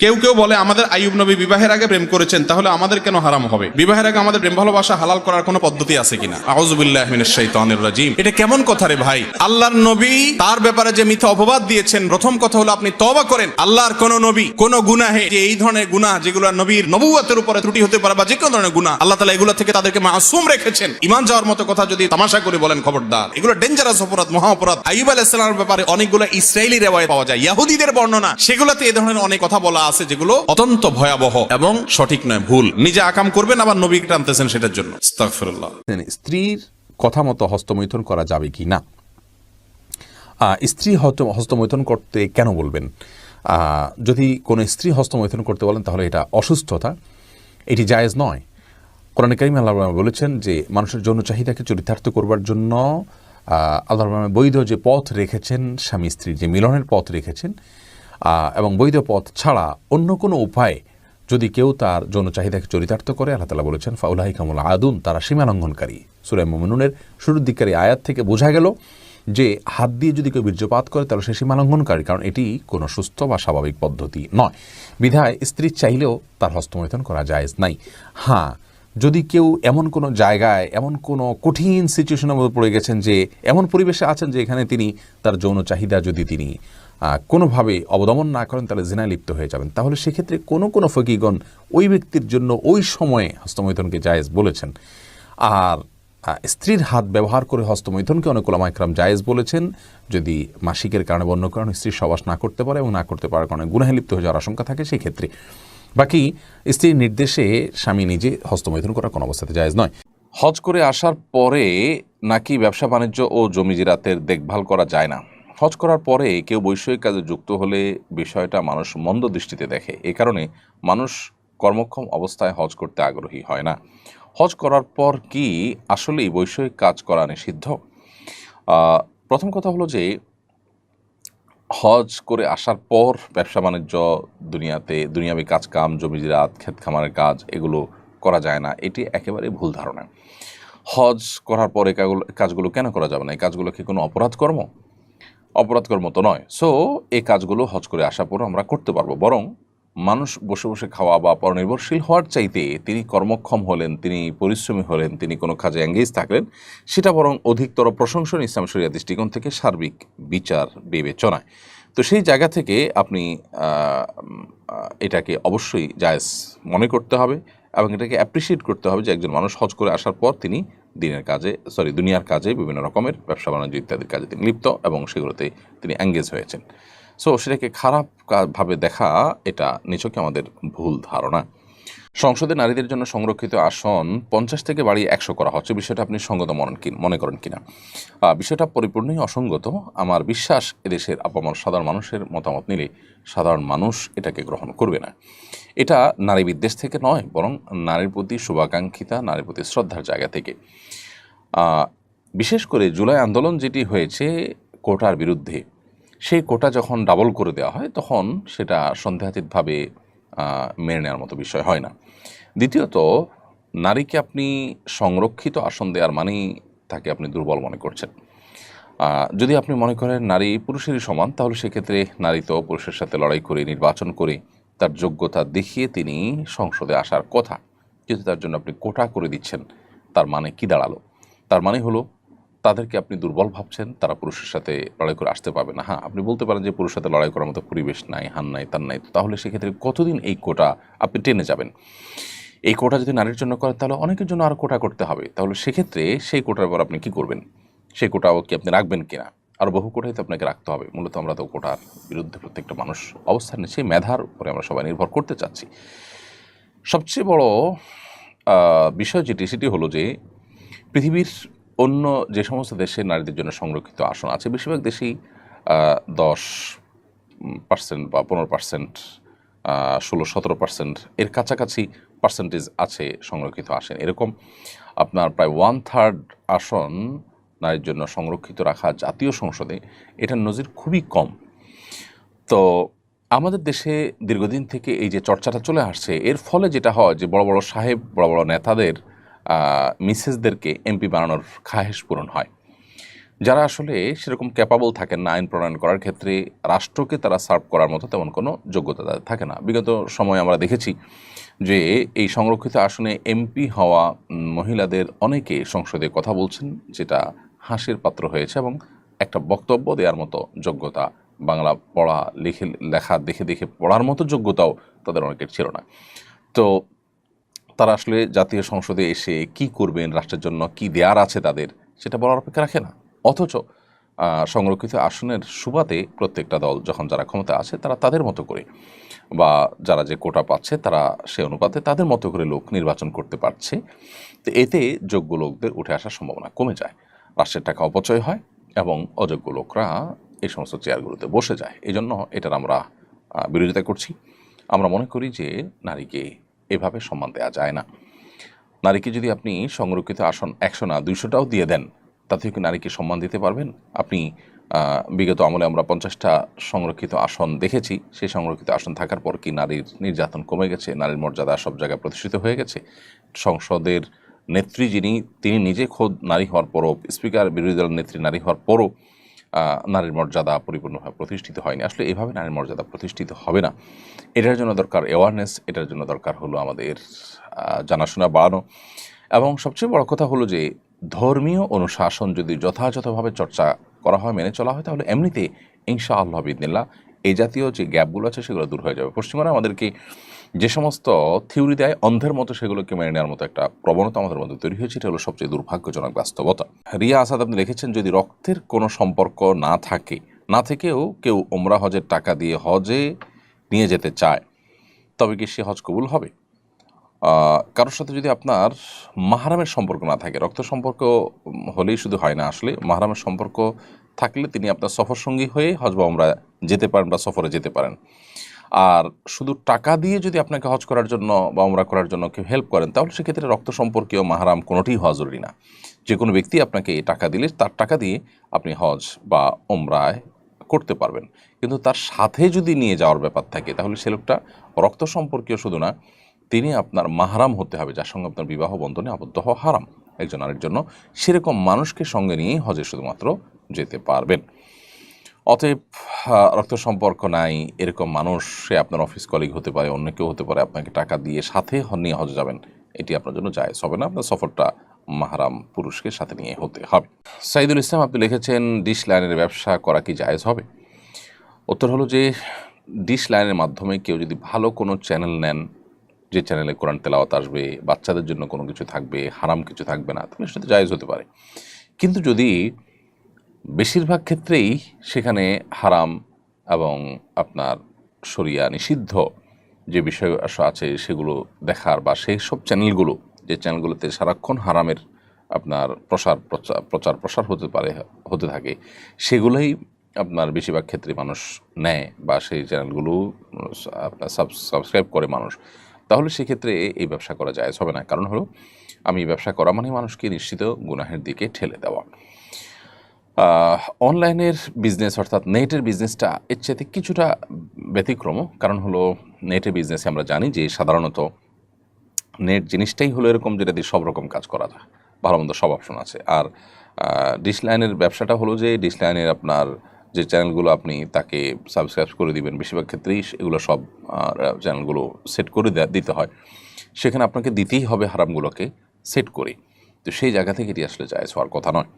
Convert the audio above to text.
কেউ কেউ বলে আমাদের আইয়ুব নবী বিবাহের আগে প্রেম করেছেন, তাহলে আমাদের কেন হারাম হবে? বিবাহের আগে আমাদের প্রেম ভালোবাসা হালাল করার কোনো পদ্ধতি আছে কিনা? আউযু বিল্লাহি মিনাশ শাইতানির রাজিম। এটা কেমন কথা রে ভাই? আল্লাহর নবী তার ব্যাপারে যে মিথ্যা অপবাদ দিয়েছেন, প্রথম কথা হলো আপনি তওবা করেন। আল্লাহর কোন নবী কোন গুনাহে, যে এই ধরনের গুনাহ যেগুলো নবীর নবুয়তের উপরে ত্রুটি হতে পারে বা যে কোনো ধরনের গুনাহ, আল্লাহ তাআলা এগুলো থেকে তাদেরকে মাসুম রেখেছেন। ঈমান যাওয়ার মতো কথা যদি তামাশা করে বলেন, খবরদার, এগুলো ডেঞ্জারাস অপরাধ, মহা অপরাধ। আইয়ুব আলাইহিস সালামের ব্যাপারে অনেকগুলো ইসরাইলি রিওয়ায়াত পাওয়া যায়, ইহুদিদের বর্ণনা, সেগুলোতে এই ধরনের অনেক কথা বলা আছে যেগুলো অত্যন্ত ভয়াবহ এবং সঠিক নয়, ভুল। নিজে আকাম করবেন আবার নবীকে টানতেছেন সেটার জন্য। আস্তাগফিরুল্লাহ। স্ত্রীর কথা মতো হস্তমৈথুন করা যাবে কি না? স্ত্রী হস্তমৈথুন করতে কেন বলবেন? যদি কোনো স্ত্রী হস্তমৈথুন করতে বলেন তাহলে এটা অসুস্থতা, এটি জায়েজ নয়। কোরআনে কারীমে আল্লাহ বলেছেন যে মানুষের যৌন চাহিদাকে চরিতার্থ করবার জন্য আল্লাহ বৈধ যে পথ রেখেছেন, স্বামী স্ত্রীর যে মিলনের পথ রেখেছেন, এবং বৈধ পথ ছাড়া অন্য কোনো উপায়ে যদি কেউ তার যৌন চাহিদাকে চরিতার্থ করে, আল্লাহ তাআলা বলেছেন ফাউলাইকা হুমুল আদুন, তারা সীমা লঙ্ঘনকারী। সূরা মুমিনুনের শুরুর দিককারী আয়াত থেকে বোঝা গেল যে হাত দিয়ে যদি কেউ বীর্যপাত করে তাহলে সে সীমা লঙ্ঘনকারী, কারণ এটি কোনো সুস্থ বা স্বাভাবিক পদ্ধতি নয়। বিধায় স্ত্রী চাইলেও তার হস্তমৈথুন করা জায়েজ নাই। হ্যাঁ, যদি কেউ এমন কোনো জায়গায়, এমন কোনো কঠিন সিচুয়েশনের মধ্যে পড়ে গেছেন, যে এমন পরিবেশে আছেন যে এখানে তিনি তার যৌন চাহিদা যদি তিনি কোনোভাবে অবদমন না করেন তাহলে জিনায় লিপ্ত হয়ে যাবেন, তাহলে সেক্ষেত্রে কোনো ফকিগণ ওই ব্যক্তির জন্য ওই সময়ে হস্তমৈথুনকে জায়েজ বলেছেন। আর স্ত্রীর হাত ব্যবহার করে হস্তমৈথুনকে অনেক উলামা ইকরাম জায়েজ বলেছেন, যদি মাসিকের কারণে বন্য কারণে স্ত্রীর সহবাস না করতে পারে এবং না করতে পারার কারণে গুনাহে লিপ্ত হয়ে যাওয়ার আশঙ্কা থাকে সেই ক্ষেত্রে। বাকি স্ত্রীর নির্দেশে স্বামী নিজে হস্তমৈথুন করা কোনো অবস্থাতে জায়েজ নয়। হজ করে আসার পরে নাকি ব্যবসা বাণিজ্য ও জমি জিরাতের দেখভাল করা যায় না? হজ করার পরে কেউ বৈষয়িক কাজে যুক্ত হলে বিষয়টা মানুষ মন্দ দৃষ্টিতে দেখে, এই কারণে মানুষ কর্মক্ষম অবস্থায় হজ করতে আগ্রহী হয় না। হজ করার পর কি আসলেই বৈষয়িক কাজ করা নিষিদ্ধ? প্রথম কথা হলো যে হজ করে আসার পর ব্যবসা বাণিজ্য, দুনিয়াবি কাজকাম, জমি জিরাত, ক্ষেত খামারের কাজ, এগুলো করা যায় না, এটি একেবারে ভুল ধারণা। হজ করার পরে কাজগুলো কেন করা যাবে না? এই কাজগুলো কি কোনো অপরাধ কর্ম? অপরাধ কর্ম তো নয়। সো এই কাজগুলো হজ করে আসার পর আমরা করতে পারবো। বরং মানুষ বসে বসে খাওয়া বা পরনির্ভরশীল হওয়ার চাইতে তিনি কর্মক্ষম হলেন, তিনি পরিশ্রমী হলেন, তিনি কোনো কাজে এঙ্গেজ থাকলেন, সেটা বরং অধিকতর প্রশংসনীয় ইসলাম শরিয়া দৃষ্টিকোণ থেকে সার্বিক বিচার বিবেচনায়। তো সেই জায়গা থেকে আপনি এটাকে অবশ্যই জায়েজ মনে করতে হবে এবং এটাকে অ্যাপ্রিসিয়েট করতে হবে যে একজন মানুষ হজ করে আসার পর তিনি দুনিয়ার কাজে, বিভিন্ন রকমের ব্যবসা বাণিজ্য ইত্যাদির কাজে তিনি লিপ্ত এবং সেগুলোতে তিনি এঙ্গেজ হয়েছেন। সো সেটাকে খারাপ ভাবে দেখা, এটা নিছকই আমাদের ভুল ধারণা। সংসদে নারীদের জন্য সংরক্ষিত আসন 50 থেকে বাড়িয়ে 100 করা হচ্ছে, বিষয়টা আপনি সঙ্গত মনে করেন কিনা? বিষয়টা পরিপূর্ণই অসঙ্গত। আমার বিশ্বাস এদেশের আপামর সাধারণ মানুষের মতামত নিলে সাধারণ মানুষ এটাকে গ্রহণ করবে না। এটা নারী বিদ্বেষ থেকে নয়, বরং নারীর প্রতি শুভাকাঙ্ক্ষিতা, নারীর প্রতি শ্রদ্ধার জায়গা থেকে। বিশেষ করে জুলাই আন্দোলন যেটি হয়েছে কোটার বিরুদ্ধে, সেই কোটা যখন ডাবল করে দেওয়া হয় তখন সেটা সন্দেহাতীতভাবে মেনে নেওয়ার মতো বিষয় হয় না। দ্বিতীয়ত, নারীকে আপনি সংরক্ষিত আসন দেওয়ার মানেই তাকে আপনি দুর্বল মনে করছেন। যদি আপনি মনে করেন নারী পুরুষেরই সমান, তাহলে সেক্ষেত্রে নারী তো পুরুষের সাথে লড়াই করে, নির্বাচন করে, তার যোগ্যতা দেখিয়ে তিনি সংসদে আসার কথা, কিন্তু তার জন্য আপনি কোটা করে দিচ্ছেন। তার মানে কি দাঁড়ালো? তার মানে হলো তাদেরকে আপনি দুর্বল ভাবছেন, তারা পুরুষের সাথে লড়াই করে আসতে পারবে না। হ্যাঁ, আপনি বলতে পারেন যে পুরুষের সাথে লড়াই করার মতো পরিবেশ নাই, হান নাই, তার নাই। তাহলে সেক্ষেত্রে কতদিন এই কোটা আপনি টেনে যাবেন? এই কোটা যদি নারীর জন্য করেন তাহলে অনেকের জন্য আরও কোটা করতে হবে। তাহলে সেক্ষেত্রে সেই কোটার পর আপনি কী করবেন? সেই কোটাও কি আপনি রাখবেন কিনা? আরও বহু কোটাই তো আপনাকে রাখতে হবে। মূলত আমরা তো কোটার বিরুদ্ধে প্রত্যেকটা মানুষ অবস্থান নিচ্ছে, মেধার উপরে আমরা সবাই নির্ভর করতে চাচ্ছি। সবচেয়ে বড় বিষয় সেটি হলো যে পৃথিবীর অন্য যে সমস্ত দেশে নারীদের জন্য সংরক্ষিত আসন আছে, বেশিরভাগ দেশেই 10% বা 15%, 16-17% এর কাছাকাছি পার্সেন্টেজ আছে সংরক্ষিত আসন। এরকম আপনার প্রায় 1/3 আসন নারীর জন্য সংরক্ষিত রাখা জাতীয় সংসদে, এটার নজির খুবই কম। তো আমাদের দেশে দীর্ঘদিন থেকে এই যে চর্চাটা চলে আসছে, এর ফলে যেটা হয় যে বড় বড় সাহেব, বড় বড় নেতাদের মিসেসদেরকে এমপি বানানোর খাহেশ পূরণ হয়। যারা আসলে সেরকম ক্যাপাবল থাকেন না আইন প্রণয়ন করার ক্ষেত্রে, রাষ্ট্রকে তারা সার্ভ করার মতো তেমন কোনো যোগ্যতা তাদের থাকে না। বিগত সময় আমরা দেখেছি যে এই সংরক্ষিত আসনে এমপি হওয়া মহিলাদের অনেকে সংসদে কথা বলছেন, যেটা হাসির পাত্র হয়েছে, এবং একটা বক্তব্য দেওয়ার মতো যোগ্যতা, বাংলা পড়া লেখা দেখে দেখে পড়ার মতো যোগ্যতাও তাদের অনেকের ছিল না। তো তারা আসলে জাতীয় সংসদে এসে কি করবেন, রাষ্ট্রের জন্য কি দেয়ার আছে তাদের, সেটা বলার অপেক্ষা রাখে না। অথচ সংরক্ষিত আসনের সুবাদে প্রত্যেকটা দল যখন যারা ক্ষমতা আছে তারা তাদের মতো করে, বা যারা যে কোটা পাচ্ছে তারা সে অনুপাতে তাদের মতো করে লোক নির্বাচন করতে পারছে। তো এতে যোগ্য লোকদের উঠে আসার সম্ভাবনা কমে যায়, রাষ্ট্রের টাকা অপচয় হয় এবং অযোগ্য লোকরা এই সমস্ত চেয়ারগুলোতে বসে যায়। এই জন্য এটার আমরা বিরোধিতা করছি। আমরা মনে করি যে নারীকে এভাবে সম্মান দেওয়া যায় না। নারীকে যদি আপনি সংরক্ষিত আসন 100 না 200টাও দিয়ে দেন, তাতেও কি নারীকে সম্মান দিতে পারবেন? আপনি বিগত আমলে আমরা 50টা সংরক্ষিত আসন দেখেছি। সেই সংরক্ষিত আসন থাকার পর কি নারীর নির্যাতন কমে গেছে? নারীর মর্যাদা সব জায়গায় প্রতিষ্ঠিত হয়ে গেছে? সংসদের নেত্রী যিনি, তিনি নিজে খোদ নারী হওয়ার পরও, স্পিকার বিরোধী দলের নেত্রী নারী হওয়ার পরও নারীর মর্যাদা পরিপূর্ণভাবে প্রতিষ্ঠিত হয়নি। আসলে এভাবে নারীর মর্যাদা প্রতিষ্ঠিত হবে না। এটার জন্য দরকার অ্যাওয়ারনেস, এটার জন্য দরকার হলো আমাদের জানাশোনা বাড়ানো, এবং সবচেয়ে বড় কথা হলো যে ধর্মীয় অনুশাসন যদি যথাযথভাবে চর্চা করা হয়, মেনে চলা হয়, তাহলে এমনিতে ইনশাআল্লাহ বিদিনিল্লাহ এই জাতীয় যে গ্যাপগুলো আছে সেগুলো দূর হয়ে যাবে। পশ্চিমারা আমাদেরকে যে সমস্ত থিওরি দেয় অন্ধের মতো, সেগুলোকে মেনে নেওয়ার মতো একটা প্রবণতা আমাদের মধ্যে তৈরি হয়েছে। এটা হলো সবচেয়ে দুর্ভাগ্যজনক বাস্তবতা। রিয়া আসাদ আপনি লিখেছেন, যদি রক্তের কোনো সম্পর্ক না থাকে, না থেকেও কেউ ওমরা হজের টাকা দিয়ে হজে নিয়ে যেতে চায়, তবে কি সে হজ কবুল হবে? কারোর সাথে যদি আপনার মাহরামের সম্পর্ক না থাকে, রক্ত সম্পর্ক হলেই শুধু হয় না, আসলে মাহরামের সম্পর্ক থাকলে তিনি আপনার সফর সঙ্গী হয়ে হজ বা ওমরা যেতে পারেন বা সফরে যেতে পারেন। আর শুধু টাকা দিয়ে যদি আপনাকে হজ করার জন্য বা ওমরা করার জন্য কেউ হেল্প করেন, তাহলে সেক্ষেত্রে রক্ত সম্পর্কীয় মাহরাম কোনোটিই হওয়া জরুরি না। যে কোনো ব্যক্তি আপনাকে টাকা দিলে তার টাকা দিয়ে আপনি হজ বা ওমরায় করতে পারবেন। কিন্তু তার সাথে যদি নিয়ে যাওয়ার ব্যাপার থাকে, তাহলে সে লোকটা রক্ত সম্পর্কীয় শুধু না, তিনি আপনার মাহরাম হতে হবে, যার সঙ্গে আপনার বিবাহ বন্ধনে আবদ্ধ হওয়া হারাম একজন আরেক জন্য। সেরকম মানুষকে সঙ্গে নিয়েই হজে শুধুমাত্র যেতে পারবেন। অতএব রক্ত সম্পর্ক নাই এরকম মানুষ, সে আপনার অফিস কলিগ হতে পারে, অন্য কেউ হতে পারে, আপনাকে টাকা দিয়ে সাথে নিয়ে হজে যাবেন, এটি আপনার জন্য জায়েজ হবে না। আপনার সফরটা মাহরাম পুরুষকে সাথে নিয়ে হতে হবে। সাইদুল ইসলাম আপনি লিখেছেন, ডিশ লাইনের ব্যবসা করা কি জায়েজ হবে? উত্তর হলো যে ডিশ লাইনের মাধ্যমে কেউ যদি ভালো কোনো চ্যানেল নেন, যে চ্যানেলে কোরআন তেলাওয়াত আসবে, বাচ্চাদের জন্য কোনো কিছু থাকবে, হারাম কিছু থাকবে না, তাহলে সেটা জায়েজ হতে পারে। কিন্তু যদি বেশিরভাগ ক্ষেত্রেই সেখানে হারাম এবং আপনার শরিয়া নিষিদ্ধ যে বিষয় আছে সেগুলো দেখার, বা সেই সব চ্যানেলগুলো, যে চ্যানেলগুলোতে সারাক্ষণ হারামের আপনার প্রচার প্রসার হতে থাকে, সেগুলোই আপনার বেশিরভাগ ক্ষেত্রে মানুষ নেয় বা সেই চ্যানেলগুলো আপনার সাবস্ক্রাইব করে মানুষ, তাহলে সেক্ষেত্রে এই ব্যবসা করা জায়েজ হবে না। কারণ হলো, আমি ব্যবসা করা মানে মানুষকে নিশ্চিত গুনাহের দিকে ঠেলে দেওয়া। অনলাইনের বিজনেস অর্থাৎ নেটের বিজনেসটা এর চাইতে কিছুটা ব্যতিক্রম। কারণ হলো, নেটের বিজনেসে আমরা জানি যে সাধারণত নেট জিনিসটাই হলো এরকম যেটা দিয়ে সব রকম কাজ করা যায়, ভালো মন্দ সব অপশন আছে। আর ডিশ লাইনের ব্যবসাটা হলো যে ডিশ লাইনের আপনার যে চ্যানেলগুলো আপনি তাকে সাবস্ক্রাইব করে দিবেন, বেশিরভাগ ক্ষেত্রেই এগুলো সব চ্যানেলগুলো সেট করে দিতে হয়, সেখানে আপনাকে দিতেই হবে হারামগুলোকে সেট করে। তো সেই জায়গা থেকে এটি আসলে জায়েজ হওয়ার কথা নয়।